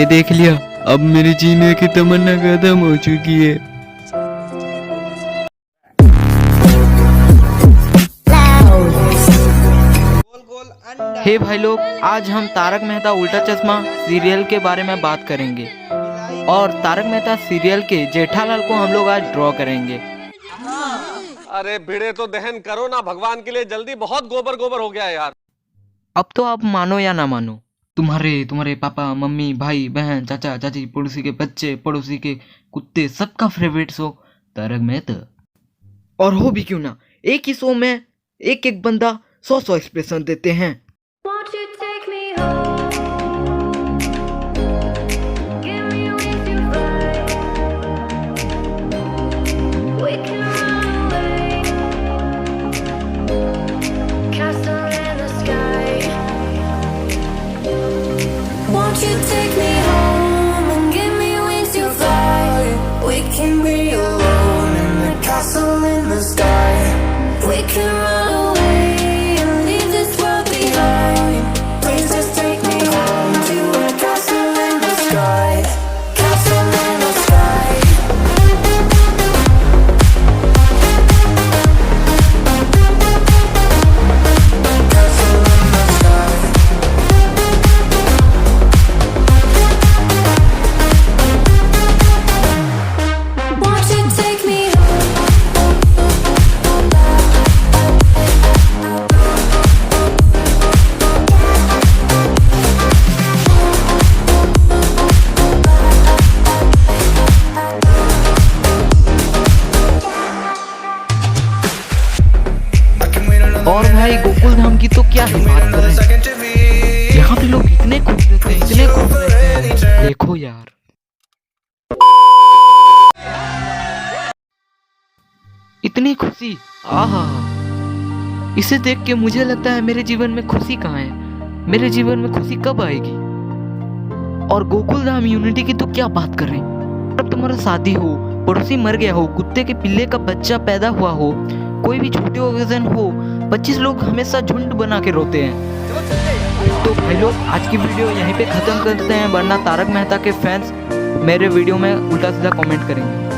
देख लिया, अब मेरे जीने की तमन्ना खत्म हो चुकी है। हे भाई लोग, आज हम तारक मेहता उल्टा चश्मा सीरियल के बारे में बात करेंगे और तारक मेहता सीरियल के जेठालाल को हम लोग आज ड्रॉ करेंगे। अरे भिड़े तो दहन करो ना भगवान के लिए जल्दी, बहुत गोबर गोबर हो गया यार। अब तो आप मानो या ना मानो, तुम्हारे पापा मम्मी भाई बहन चाचा चाची पड़ोसी के बच्चे पड़ोसी के कुत्ते सबका फेवरेट शो तारक मेहता। और हो भी क्यों ना, एक ही शो में एक एक बंदा 100 एक्सप्रेशन देते हैं। और भाई गोकुल धाम की तो क्या ही बात कर रहे हैं, यहाँ पे लोग इतने खुश रहते हैं, इतने खुश रहते हैं, देखो यार। इतनी खुशी, आहा, इसे देख के मुझे लगता है मेरे जीवन में खुशी कहाँ है, मेरे जीवन में खुशी कब आएगी। और गोकुल धाम यूनिटी की तो क्या बात कर रहे हैं। अब तुम्हारा शादी हो, पड़ोसी मर गया हो, कुत्ते के पिल्ले का बच्चा पैदा हुआ हो, कोई भी छोटे ओकेजन हो, 25 लोग हमेशा झुंड बना के रोते हैं। तो भाई लोग, आज की वीडियो यहीं पे ख़त्म करते हैं, वरना तारक मेहता के फैंस मेरे वीडियो में उल्टा सीधा कमेंट करेंगे।